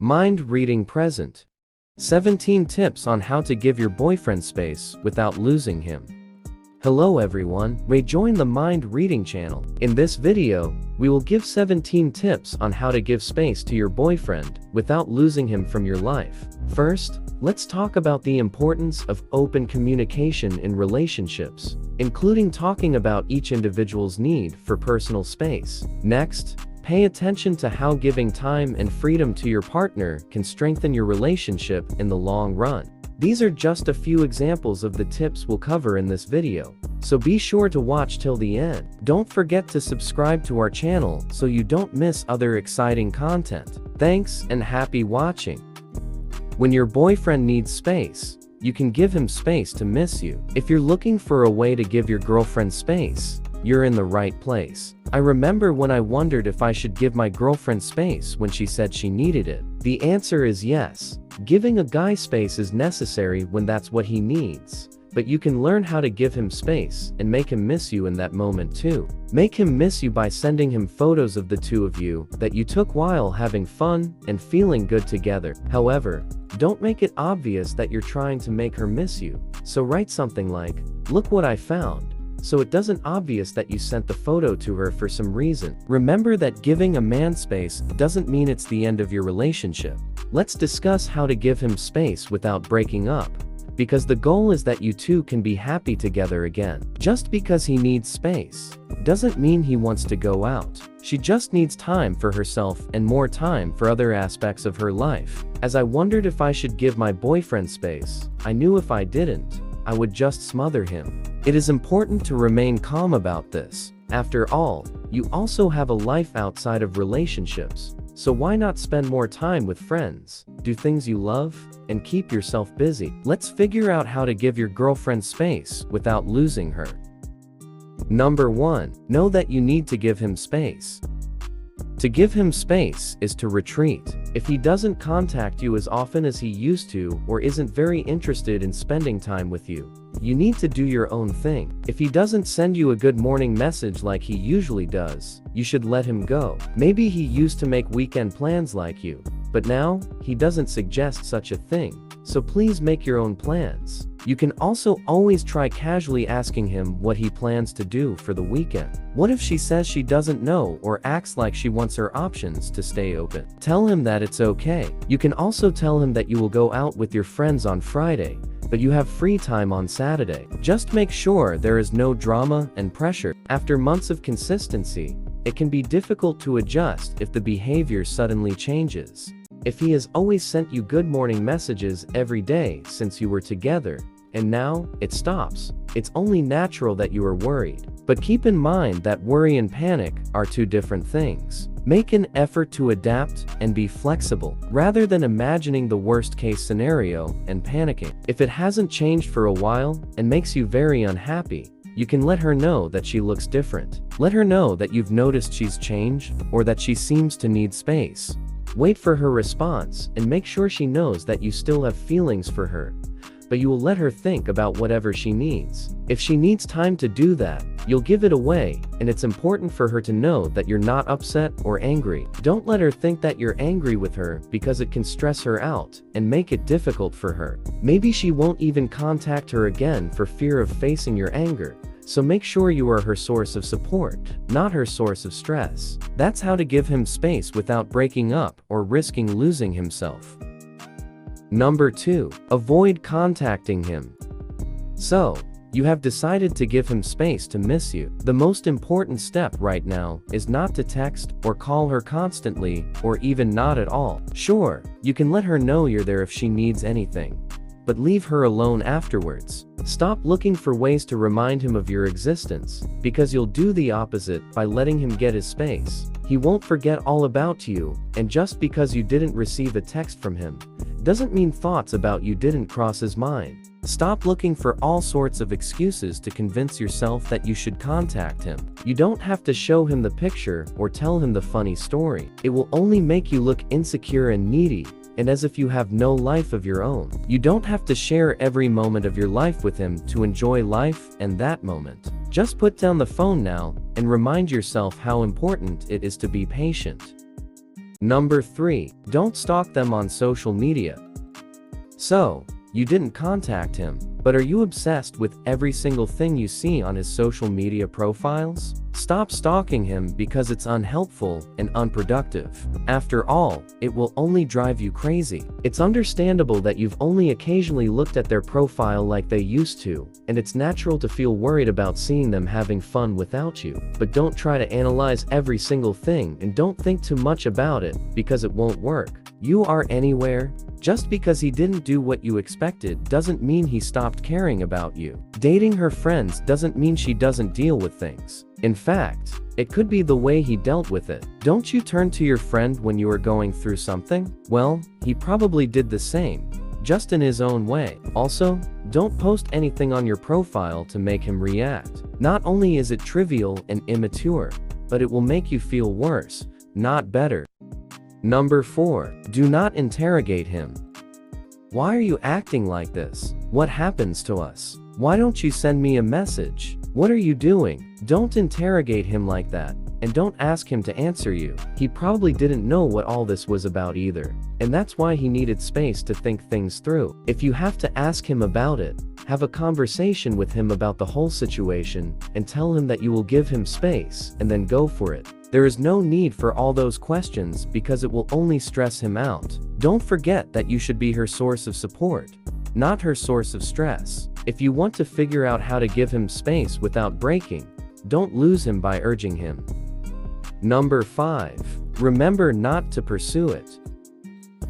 Mind reading present. 17 tips on how to give your boyfriend space without losing him. Hello everyone, rejoin the Mind Reading channel. In this video, we will give 17 tips on how to give space to your boyfriend without losing him from your life. First, let's talk about the importance of open communication in relationships, including talking about each individual's need for personal space. Next, pay attention to how giving time and freedom to your partner can strengthen your relationship in the long run. These are just a few examples of the tips we'll cover in this video, so be sure to watch till the end. Don't forget to subscribe to our channel so you don't miss other exciting content. Thanks and happy watching. When your boyfriend needs space, you can give him space to miss you. If you're looking for a way to give your girlfriend space, you're in the right place. I remember when I wondered if I should give my girlfriend space when she said she needed it. The answer is yes. Giving a guy space is necessary when that's what he needs, but you can learn how to give him space and make him miss you in that moment too. Make him miss you by sending him photos of the two of you that you took while having fun and feeling good together. However, don't make it obvious that you're trying to make her miss you. So write something like, "Look what I found," so it doesn't obvious that you sent the photo to her for some reason. Remember that giving a man space doesn't mean it's the end of your relationship. Let's discuss how to give him space without breaking up, because the goal is that you two can be happy together again. Just because he needs space doesn't mean he wants to go out. She just needs time for herself and more time for other aspects of her life. As I wondered if I should give my boyfriend space, I knew if I didn't, I would just smother him. It is important to remain calm about this. After all, you also have a life outside of relationships. So why not spend more time with friends, do things you love, and keep yourself busy? Let's figure out how to give your girlfriend space without losing her. Number 1. Know that you need to give him space. To give him space is to retreat. If he doesn't contact you as often as he used to or isn't very interested in spending time with you, you need to do your own thing. If he doesn't send you a good morning message like he usually does, you should let him go. Maybe he used to make weekend plans like you, but now, he doesn't suggest such a thing. So please make your own plans. You can also always try casually asking him what he plans to do for the weekend. What if she says she doesn't know or acts like she wants her options to stay open? Tell him that it's okay. You can also tell him that you will go out with your friends on Friday, but you have free time on Saturday. Just make sure there is no drama and pressure. After months of consistency, it can be difficult to adjust if the behavior suddenly changes. If he has always sent you good morning messages every day since you were together, and now it stops, it's only natural that you are worried. But keep in mind that worry and panic are two different things. Make an effort to adapt and be flexible, rather than imagining the worst-case scenario and panicking. If it hasn't changed for a while and makes you very unhappy, you can let her know that she looks different. Let her know that you've noticed she's changed or that she seems to need space. Wait for her response and make sure she knows that you still have feelings for her, but you will let her think about whatever she needs. If she needs time to do that, you'll give it away, and it's important for her to know that you're not upset or angry. Don't let her think that you're angry with her because it can stress her out and make it difficult for her. Maybe she won't even contact her again for fear of facing your anger. So make sure you are her source of support, not her source of stress. That's how to give him space without breaking up or risking losing himself. Number 2. Avoid contacting him. So, you have decided to give him space to miss you. The most important step right now is not to text or call her constantly or even not at all. Sure, you can let her know you're there if she needs anything, but leave her alone afterwards. Stop looking for ways to remind him of your existence, because you'll do the opposite by letting him get his space. He won't forget all about you, and just because you didn't receive a text from him, doesn't mean thoughts about you didn't cross his mind. Stop looking for all sorts of excuses to convince yourself that you should contact him. You don't have to show him the picture or tell him the funny story. It will only make you look insecure and needy, and as if you have no life of your own. You don't have to share every moment of your life with him to enjoy life and that moment. Just put down the phone now and remind yourself how important it is to be patient. Number 3. Don't stalk them on social media. So, you didn't contact him, but are you obsessed with every single thing you see on his social media profiles? Stop stalking him because it's unhelpful and unproductive. After all, it will only drive you crazy. It's understandable that you've only occasionally looked at their profile like they used to, and it's natural to feel worried about seeing them having fun without you. But don't try to analyze every single thing and don't think too much about it, because it won't work. You are anywhere. Just because he didn't do what you expected doesn't mean he stopped caring about you. Dating her friends doesn't mean she doesn't deal with things. In fact, it could be the way he dealt with it. Don't you turn to your friend when you are going through something? Well, he probably did the same, just in his own way. Also, don't post anything on your profile to make him react. Not only is it trivial and immature, but it will make you feel worse, not better. Number 4. Do not interrogate him. Why are you acting like this? What happens to us? Why don't you send me a message? What are you doing? Don't interrogate him like that, and don't ask him to answer you. He probably didn't know what all this was about either, and that's why he needed space to think things through. If you have to ask him about it, have a conversation with him about the whole situation, and tell him that you will give him space, and then go for it. There is no need for all those questions because it will only stress him out. Don't forget that you should be her source of support, not her source of stress. If you want to figure out how to give him space without breaking, don't lose him by urging him. Number 5. Remember not to pursue it.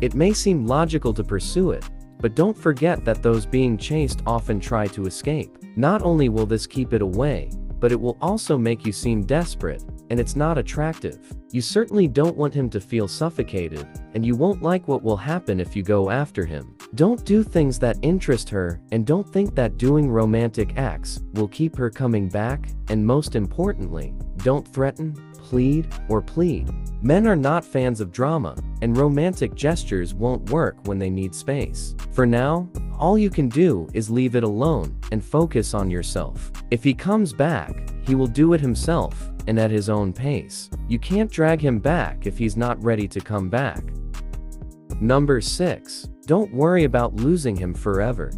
It may seem logical to pursue it, but don't forget that those being chased often try to escape. Not only will this keep it away, but it will also make you seem desperate, and it's not attractive. You certainly don't want him to feel suffocated, and you won't like what will happen if you go after him. Don't do things that interest her, and don't think that doing romantic acts will keep her coming back, and most importantly, don't threaten, plead, or plead. Men are not fans of drama, and romantic gestures won't work when they need space. For now, all you can do is leave it alone and focus on yourself. If he comes back, he will do it himself and at his own pace. You can't drag him back if he's not ready to come back. Number 6. Don't worry about losing him forever.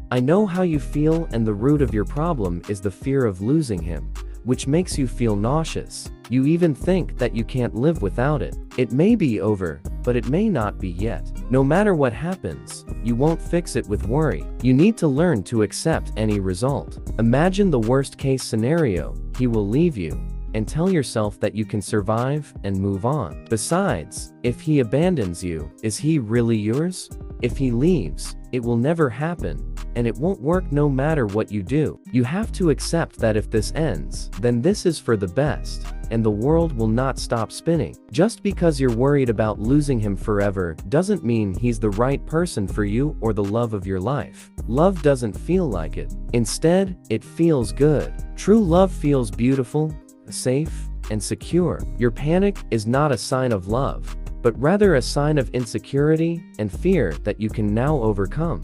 I know how you feel, and the root of your problem is the fear of losing him, which makes you feel nauseous. You even think that you can't live without it. It may be over, but it may not be yet. No matter what happens, you won't fix it with worry. You need to learn to accept any result. Imagine the worst case scenario: he will leave you, and tell yourself that you can survive and move on. Besides, if he abandons you, is he really yours? If he leaves, it will never happen, and it won't work no matter what you do. You have to accept that if this ends, then this is for the best, and the world will not stop spinning. Just because you're worried about losing him forever doesn't mean he's the right person for you or the love of your life. Love doesn't feel like it. Instead, it feels good. True love feels beautiful, safe, and secure. Your panic is not a sign of love, but rather a sign of insecurity and fear that you can now overcome.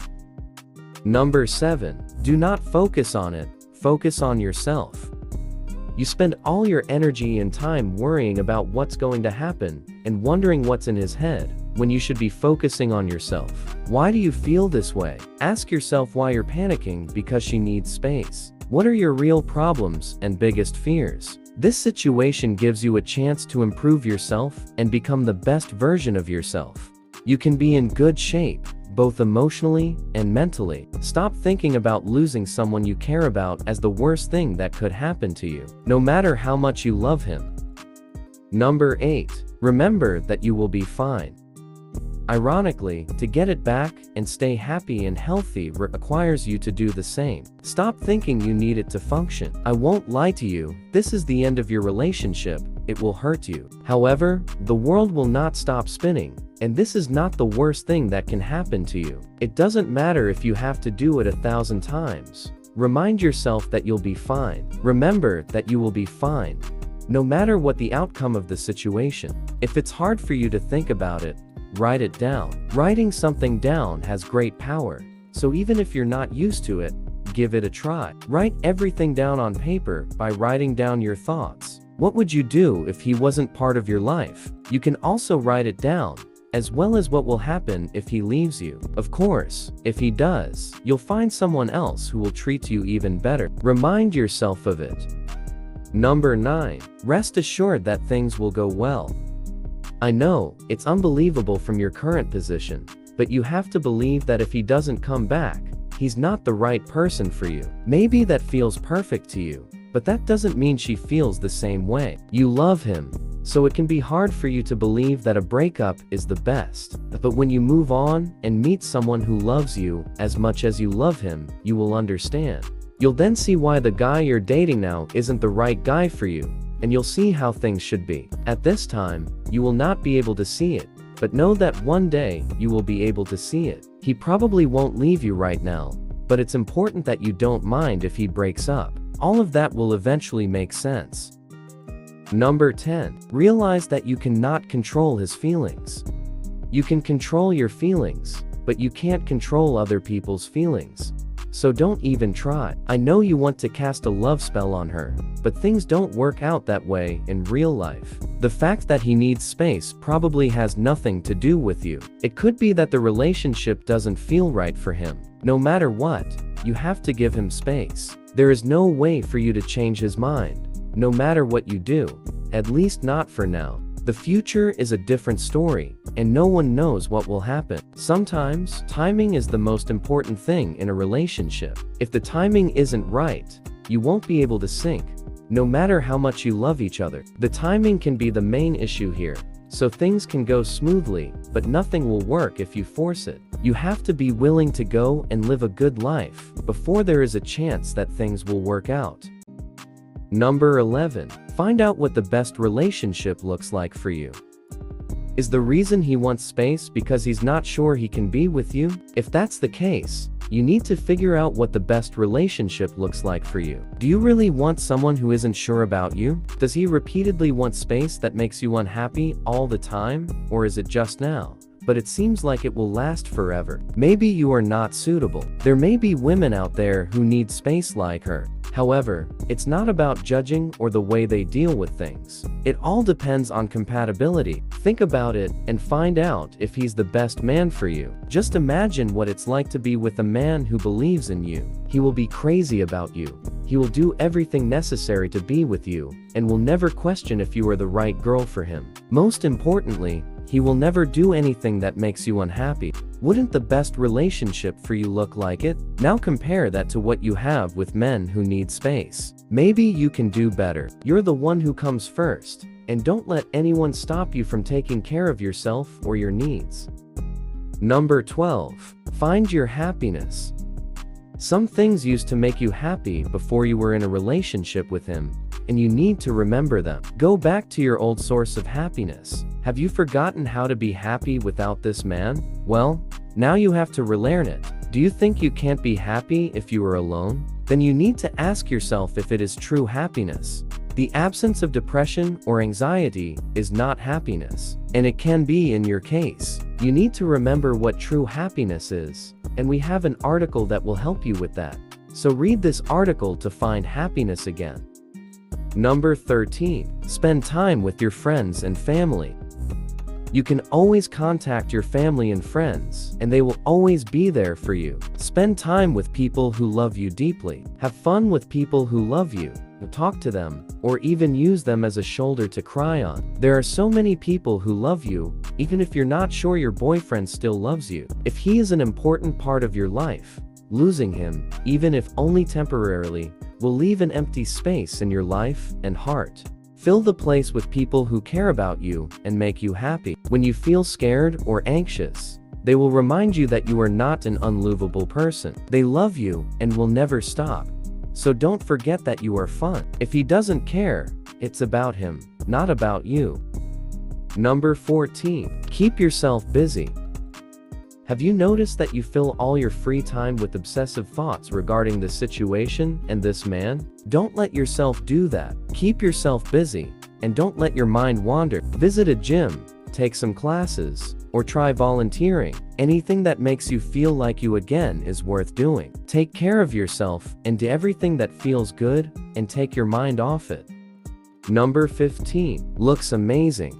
Number 7. Do not focus on it, focus on yourself. You spend all your energy and time worrying about what's going to happen and wondering what's in his head, when you should be focusing on yourself. Why do you feel this way? Ask yourself why you're panicking because she needs space. What are your real problems and biggest fears? This situation gives you a chance to improve yourself and become the best version of yourself. You can be in good shape, both emotionally and mentally. Stop thinking about losing someone you care about as the worst thing that could happen to you, no matter how much you love him. Number 8. Remember that you will be fine. Ironically, to get it back and stay happy and healthy requires you to do the same. Stop thinking you need it to function. I won't lie to you, this is the end of your relationship. It will hurt you. However, the world will not stop spinning, and this is not the worst thing that can happen to you. It doesn't matter if you have to do it 1,000 times. Remind yourself that you'll be fine. Remember that you will be fine, no matter what the outcome of the situation. If it's hard for you to think about it, write it down. Writing something down has great power, so even if you're not used to it, give it a try. Write everything down on paper by writing down your thoughts. What would you do if he wasn't part of your life? You can also write it down, as well as what will happen if he leaves you. Of course, if he does, you'll find someone else who will treat you even better. Remind yourself of it. Number 9. Rest assured that things will go well. I know, it's unbelievable from your current position, but you have to believe that if he doesn't come back, he's not the right person for you. Maybe that feels perfect to you, but that doesn't mean she feels the same way. You love him, so it can be hard for you to believe that a breakup is the best. But when you move on and meet someone who loves you as much as you love him, you will understand. You'll then see why the guy you're dating now isn't the right guy for you, and you'll see how things should be. At this time, you will not be able to see it, but know that one day you will be able to see it. He probably won't leave you right now, but it's important that you don't mind if he breaks up. All of that will eventually make sense. Number 10. Realize that you cannot control his feelings. You can control your feelings, but you can't control other people's feelings. So don't even try. I know you want to cast a love spell on her, but things don't work out that way in real life. The fact that he needs space probably has nothing to do with you. It could be that the relationship doesn't feel right for him. No matter what, you have to give him space. There is no way for you to change his mind, no matter what you do, at least not for now. The future is a different story, and no one knows what will happen. Sometimes, timing is the most important thing in a relationship. If the timing isn't right, you won't be able to sync, no matter how much you love each other. The timing can be the main issue here, so things can go smoothly, but nothing will work if you force it. You have to be willing to go and live a good life before there is a chance that things will work out. Number 11. Find out what the best relationship looks like for you. Is the reason he wants space because he's not sure he can be with you? If that's the case, you need to figure out what the best relationship looks like for you. Do you really want someone who isn't sure about you? Does he repeatedly want space that makes you unhappy all the time? Or is it just now, but it seems like it will last forever? Maybe you are not suitable. There may be women out there who need space like her. However, it's not about judging or the way they deal with things. It all depends on compatibility. Think about it and find out if he's the best man for you. Just imagine what it's like to be with a man who believes in you. He will be crazy about you. He will do everything necessary to be with you, and will never question if you are the right girl for him. Most importantly, he will never do anything that makes you unhappy. Wouldn't the best relationship for you look like it? Now compare that to what you have with men who need space. Maybe you can do better. You're the one who comes first, and don't let anyone stop you from taking care of yourself or your needs. Number 12. Find your happiness. Some things used to make you happy before you were in a relationship with him, and you need to remember them. Go back to your old source of happiness. Have you forgotten how to be happy without this man? Well, now you have to relearn it. Do you think you can't be happy if you are alone? Then you need to ask yourself if it is true happiness. The absence of depression or anxiety is not happiness, and it can be in your case. You need to remember what true happiness is, and we have an article that will help you with that. So read this article to find happiness again. Number 13. Spend time with your friends and family. You can always contact your family and friends, and they will always be there for you. Spend time with people who love you deeply. Have fun with people who love you. Talk to them, or even use them as a shoulder to cry on. There are so many people who love you, even if you're not sure your boyfriend still loves you. If he is an important part of your life, losing him, even if only temporarily, will leave an empty space in your life and heart. Fill the place with people who care about you and make you happy. When you feel scared or anxious, they will remind you that you are not an unlovable person. They love you and will never stop. So don't forget that you are fun. If he doesn't care, it's about him, not about you. Number 14. Keep yourself busy. Have you noticed that you fill all your free time with obsessive thoughts regarding the situation and this man? Don't let yourself do that. Keep yourself busy, and don't let your mind wander. Visit a gym, take some classes, or try volunteering. Anything that makes you feel like you again is worth doing. Take care of yourself and do everything that feels good, and take your mind off it. Number 15. Looks amazing.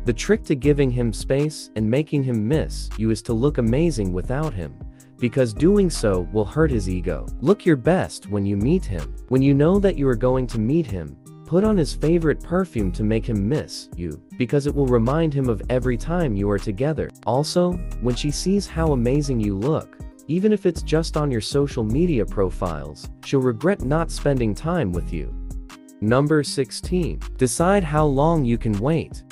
The trick to giving him space and making him miss you is to look amazing without him, because doing so will hurt his ego. Look your best when you meet him. When you know that you are going to meet him, put on his favorite perfume to make him miss you, because it will remind him of every time you are together. Also, when she sees how amazing you look, even if it's just on your social media profiles, she'll regret not spending time with you. Number 16. Decide how long you can wait.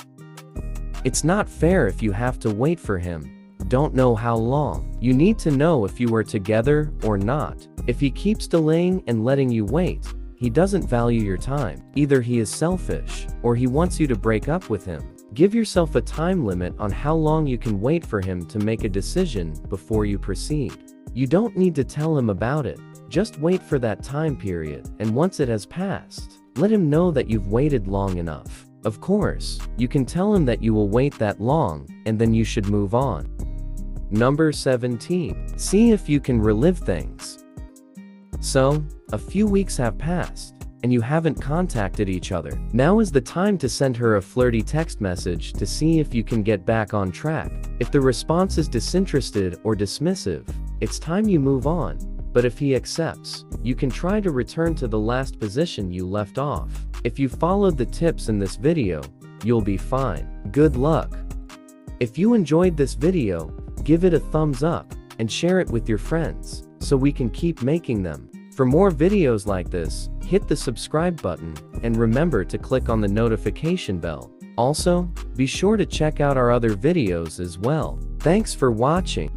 It's not fair if you have to wait for him. Don't know how long. You need to know if you are together or not. If he keeps delaying and letting you wait, he doesn't value your time. Either he is selfish, or he wants you to break up with him. Give yourself a time limit on how long you can wait for him to make a decision before you proceed. You don't need to tell him about it. Just wait for that time period, and once it has passed, let him know that you've waited long enough. Of course, you can tell him that you will wait that long, and then you should move on. Number 17. See if you can relive things. So, a few weeks have passed, and you haven't contacted each other. Now is the time to send her a flirty text message to see if you can get back on track. If the response is disinterested or dismissive, it's time you move on. But if he accepts, you can try to return to the last position you left off. If you followed the tips in this video, you'll be fine. Good luck! If you enjoyed this video, give it a thumbs up and share it with your friends so we can keep making them. For more videos like this, hit the subscribe button and remember to click on the notification bell. Also, be sure to check out our other videos as well. Thanks for watching.